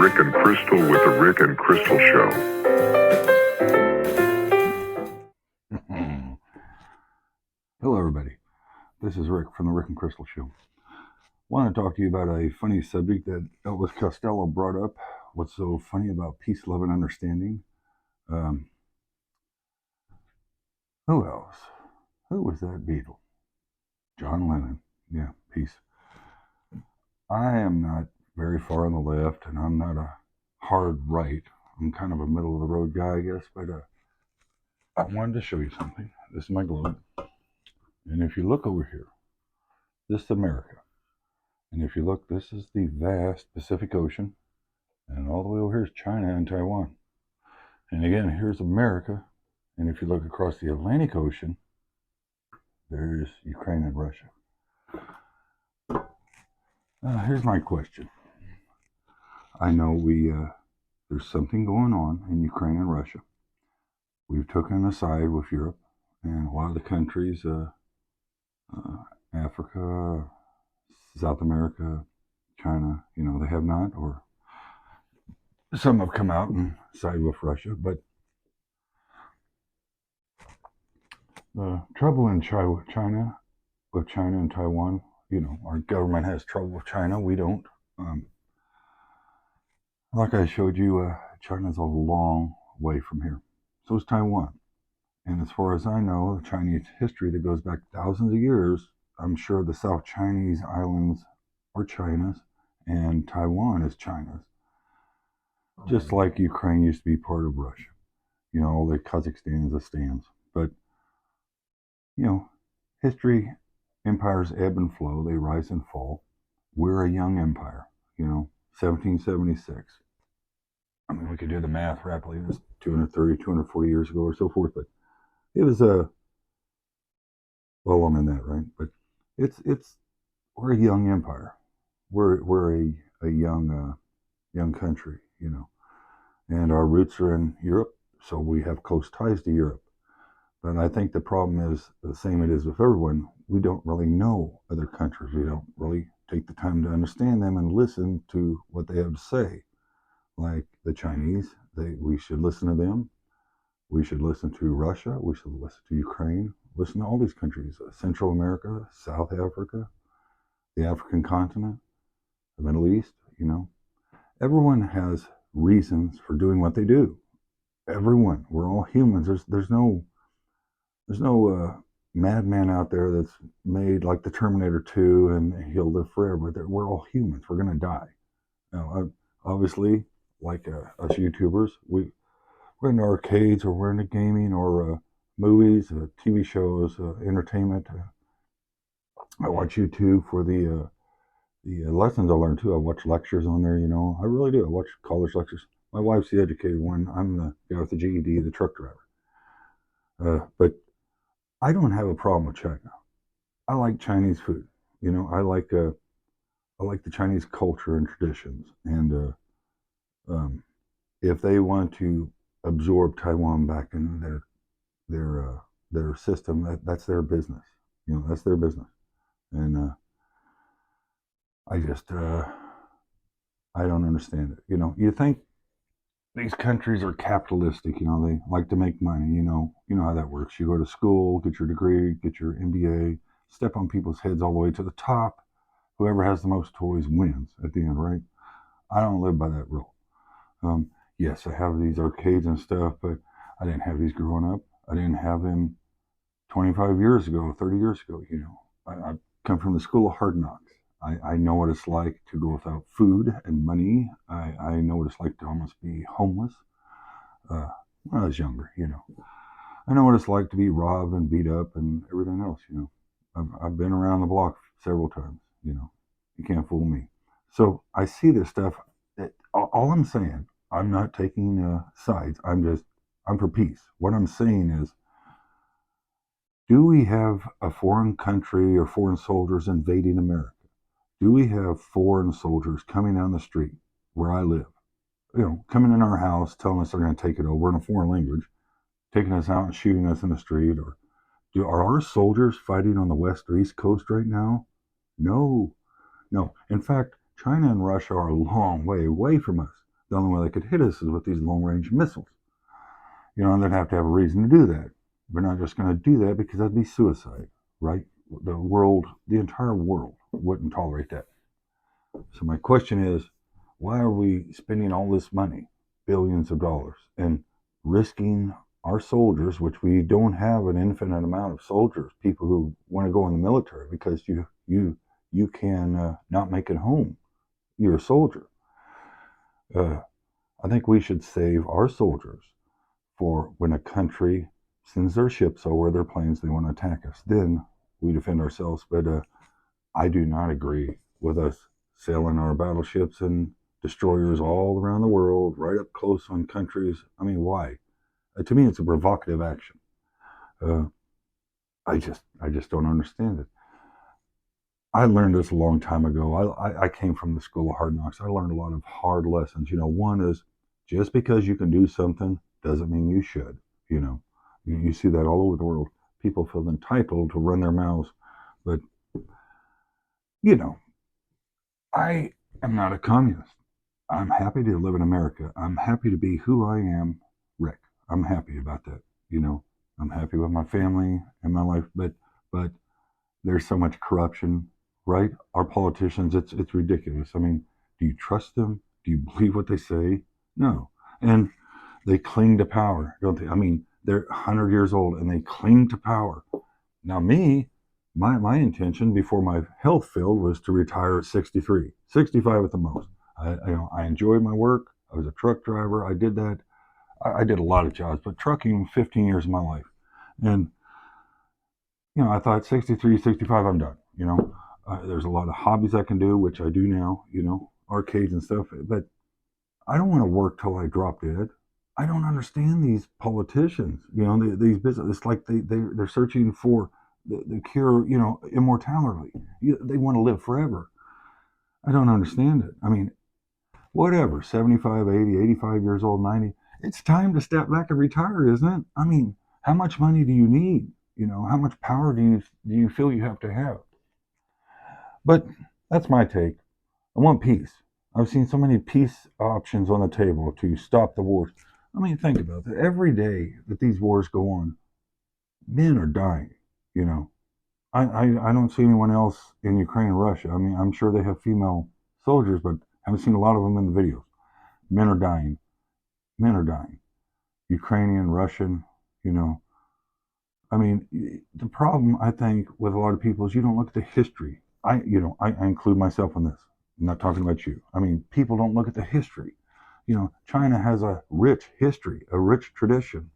Rick and Crystal with the Rick and Crystal Show. Hello, everybody. This is Rick from the Rick and Crystal Show. I want to talk to you about a funny subject that Elvis Costello brought up. What's so funny about peace, love, and understanding? Who else? Who was that Beatle? John Lennon. Yeah, peace. I am not very far on the left, and I'm not a hard right. I'm kind of a middle of the road guy, I guess, but I wanted to show you something. This is my globe. And if you look over here, this is America. And if you look, this is the vast Pacific Ocean. And all the way over here is China and Taiwan. And again, here's America. And if you look across the Atlantic Ocean, there's Ukraine and Russia. Here's my question. I know there's something going on in Ukraine and Russia. We've taken a side with Europe and a lot of the countries, Africa, South America, China, they have not, or some have come out and sided with Russia. But the trouble in China, with China and Taiwan, our government has trouble with China. We don't. Like I showed you, China's a long way from here. So is Taiwan. And as far as I know, the Chinese history that goes back thousands of years, I'm sure the South Chinese islands are China's and Taiwan is China's. Just like Ukraine used to be part of Russia. All the Kazakhstans, the stands. But, history, empires ebb and flow. They rise and fall. We're a young empire, 1776. I mean, we could do the math rapidly. It was 230, 240 years ago or so forth. But it was well, I'm in that, right? But we're a young empire. We're a young country, and our roots are in Europe, so we have close ties to Europe. But I think the problem is the same it is with everyone. We don't really know other countries. We don't really take the time to understand them and listen to what they have to say. Like the Chinese, we should listen to them. We should listen to Russia. We should listen to Ukraine. Listen to all these countries, Central America, South Africa, the African continent, the Middle East, Everyone has reasons for doing what they do. Everyone. We're all humans. There's no madman out there that's made like the Terminator 2 and he'll live forever. We're all humans. We're going to die. Now, obviously, like us YouTubers, we're into arcades or we're into gaming or movies, TV shows, entertainment. I watch YouTube for the lessons I learn too. I watch lectures on there, I really do. I watch college lectures. My wife's the educated one. I'm the guy with the GED, the truck driver. But I don't have a problem with China. I like Chinese food. I like the Chinese culture and traditions. And if they want to absorb Taiwan back into their system, that's their business. That's their business. And I just I don't understand it. You think these countries are capitalistic. They like to make money. You know how that works. You go to school, get your degree, get your MBA, step on people's heads all the way to the top. Whoever has the most toys wins at the end, right? I don't live by that rule. Yes, I have these arcades and stuff, but I didn't have these growing up. I didn't have them 25 years ago, 30 years ago. I come from the school of hard knocks. I know what it's like to go without food and money. I know what it's like to almost be homeless when I was younger, I know what it's like to be robbed and beat up and everything else, I've been around the block several times, you can't fool me. So I see this stuff. All I'm saying, I'm not taking sides. I'm for peace. What I'm saying is, do we have a foreign country or foreign soldiers invading America? Do we have foreign soldiers coming down the street where I live, coming in our house, telling us they're going to take it over in a foreign language, taking us out and shooting us in the street? Or are our soldiers fighting on the west or east coast right now? No. In fact, China and Russia are a long way away from us. The only way they could hit us is with these long-range missiles. And they'd have to have a reason to do that. We're not just going to do that because that'd be suicide, right? The entire world wouldn't tolerate that. So my question is, why are we spending all this money, billions of dollars, and risking our soldiers, which we don't have an infinite amount of soldiers, people who want to go in the military, because you can not make it home. You're a soldier. I think we should save our soldiers for when a country sends their ships over, their planes, they want to attack us. Then we defend ourselves. But I do not agree with us sailing our battleships and destroyers all around the world, right up close on countries. I mean, why? To me, it's a provocative action. I just don't understand it. I learned this a long time ago. I came from the school of hard knocks. I learned a lot of hard lessons. One is just because you can do something doesn't mean you should. You see that all over the world. People feel entitled to run their mouths. But, I am not a communist. I'm happy to live in America. I'm happy to be who I am, Rick. I'm happy about that. I'm happy with my family and my life. But there's so much corruption, right? Our politicians, it's ridiculous. I mean, do you trust them? Do you believe what they say? No. And they cling to power, don't they? I mean, they're 100 years old and they cling to power. Now, my intention before my health failed was to retire at 63, 65 at the most. I enjoyed my work. I was a truck driver. I did that. I did a lot of jobs, but trucking 15 years of my life. And, I thought 63, 65, I'm done. There's a lot of hobbies I can do, which I do now, arcades and stuff. But I don't want to work till I drop dead. I don't understand these politicians, these business. It's like they're searching for the cure, immortality. They want to live forever. I don't understand it. I mean, whatever, 75, 80, 85 years old, 90. It's time to step back and retire, isn't it? I mean, how much money do you need? How much power do you feel you have to have? But that's my take. I want peace. I've seen so many peace options on the table to stop the wars. I mean, think about that. Every day that these wars go on, men are dying. I don't see anyone else in Ukraine and Russia. I mean, I'm sure they have female soldiers, but I haven't seen a lot of them in the videos. Men are dying. Men are dying. Ukrainian, Russian, I mean, the problem, I think, with a lot of people is you don't look at the history. I include myself in this. I'm not talking about you. I mean, people don't look at the history. China has a rich history, a rich tradition.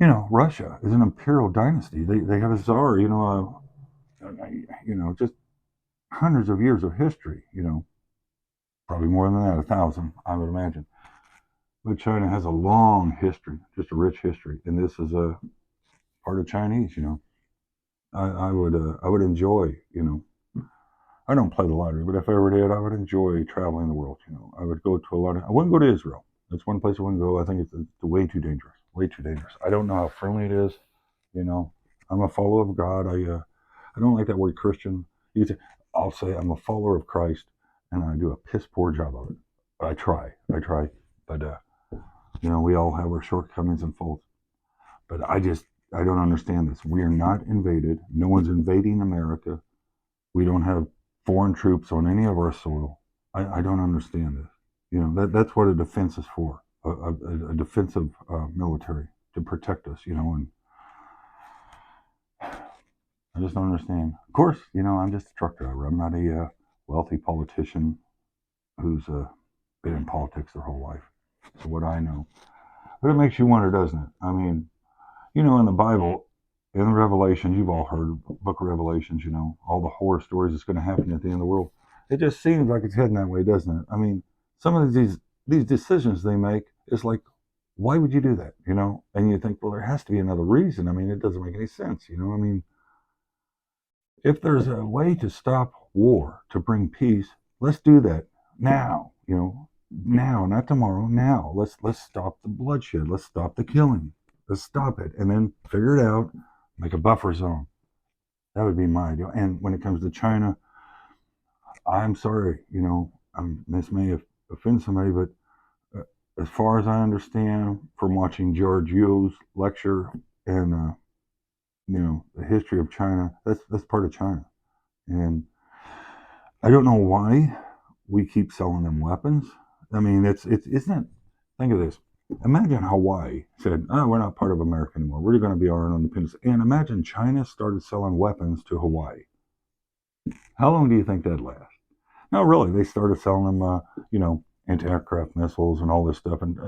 Russia is an imperial dynasty. They have a czar, just hundreds of years of history, probably more than that, 1,000, I would imagine. But China has a long history, just a rich history. And this is a part of Chinese, I would enjoy, I don't play the lottery, but if I ever did, I would enjoy traveling the world. I would go to I wouldn't go to Israel. That's one place I wouldn't go. I think it's way too dangerous. Way too dangerous. I don't know how friendly it is. I'm a follower of God. I don't like that word Christian. I'll say I'm a follower of Christ, and I do a piss poor job of it. I try. But we all have our shortcomings and faults. But I don't understand this. We are not invaded. No one's invading America. We don't have foreign troops on any of our soil. I don't understand this. That's what a defense is for. A defensive military to protect us, and I just don't understand. Of course, I'm just a truck driver. I'm not a wealthy politician who's been in politics their whole life. So what I know, but it makes you wonder, doesn't it? I mean, in the Bible, in the Revelations, you've all heard Book of Revelations. All the horror stories that's going to happen at the end of the world. It just seems like it's heading that way, doesn't it? I mean, some of these decisions they make, it's like, why would you do that? And you think, well, there has to be another reason. I mean, it doesn't make any sense. I mean, if there's a way to stop war, to bring peace, let's do that now. Now, not tomorrow. Now, let's stop the bloodshed. Let's stop the killing. Let's stop it, and then figure it out. Make a buffer zone. That would be my idea. And when it comes to China, I'm sorry. Miss May, offend somebody, but as far as I understand from watching George Yu's lecture and the history of China, that's part of China, and I don't know why we keep selling them weapons. I mean, it's isn't it? Think of this. Imagine Hawaii said, "Oh, we're not part of America anymore. We're going to be our own independence." And imagine China started selling weapons to Hawaii. How long do you think that'd last? No, really, they started selling them, anti-aircraft missiles and all this stuff, and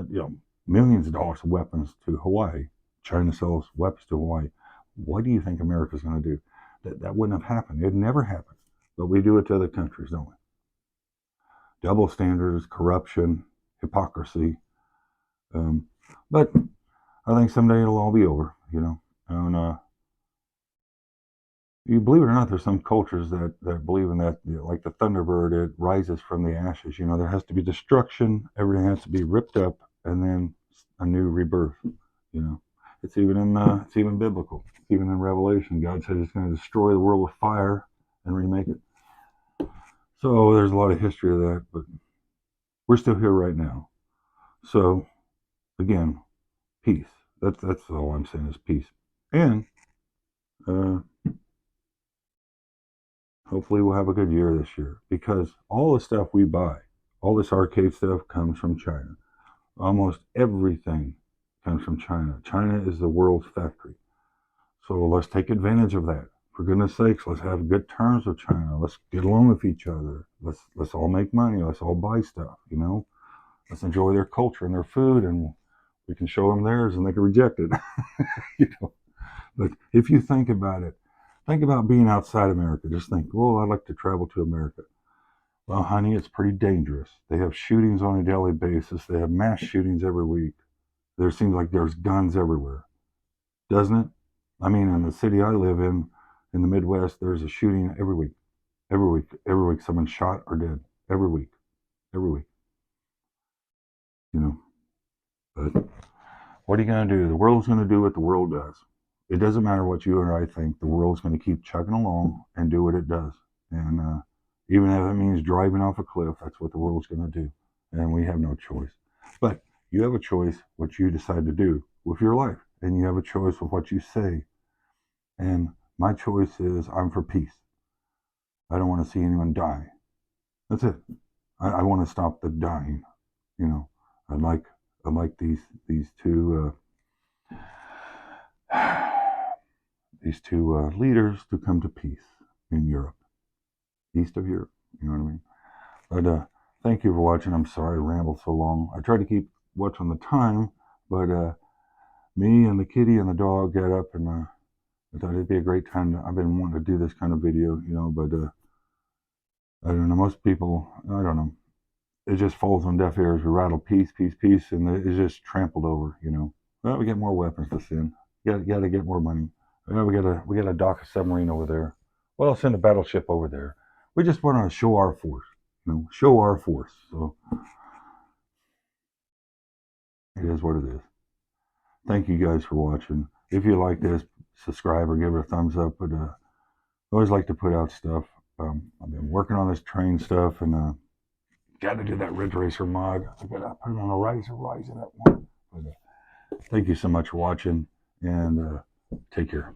millions of dollars of weapons to Hawaii. China sells weapons to Hawaii. What do you think America's going to do? That wouldn't have happened. It'd never happen. But we do it to other countries, don't we? Double standards, corruption, hypocrisy. But I think someday it'll all be over, And you believe it or not, there's some cultures that believe in that, like the Thunderbird, it rises from the ashes. There has to be destruction, everything has to be ripped up, and then a new rebirth. It's it's even biblical. It's even in Revelation, God said He's going to destroy the world with fire and remake it. So there's a lot of history of that, but we're still here right now. So again, peace. That's all I'm saying is peace, and hopefully we'll have a good year this year, because all the stuff we buy, all this arcade stuff comes from China. Almost everything comes from China. China is the world's factory. So let's take advantage of that. For goodness sakes, let's have good terms with China. Let's get along with each other. Let's all make money. Let's all buy stuff, Let's enjoy their culture and their food, and we can show them theirs and they can reject it. But if you think about it, think about being outside America. Just think, well, I'd like to travel to America. Well, honey, it's pretty dangerous. They have shootings on a daily basis. They have mass shootings every week. There seems like there's guns everywhere, doesn't it? I mean, in the city I live in the Midwest, there's a shooting every week. Every week, someone's shot or dead. Every week. But what are you going to do? The world's going to do what the world does. It doesn't matter what you or I think. The world's going to keep chugging along and do what it does. And even if it means driving off a cliff, that's what the world's going to do. And we have no choice. But you have a choice what you decide to do with your life. And you have a choice with what you say. And my choice is I'm for peace. I don't want to see anyone die. That's it. I want to stop the dying. I'd like these two leaders to come to peace in Europe, east of Europe. You know what I mean? But thank you for watching. I'm sorry I rambled so long. I tried to keep watching the time, but me and the kitty and the dog got up, and I thought it'd be a great time. I've been wanting to do this kind of video, but I don't know. Most people, I don't know. It just falls on deaf ears. We rattle peace, and it's just trampled over. Well, we get more weapons to send. Got to get more money. Well, we got to dock a submarine over there. Well, send a battleship over there. We just want to show our force. Show our force. So it is what it is. Thank you guys for watching. If you like this, subscribe or give it a thumbs up. But I always like to put out stuff. I've been working on this train stuff, and got to do that Ridge Racer mod. I got to put it on a Ryzen that one. But thank you so much for watching, and take care.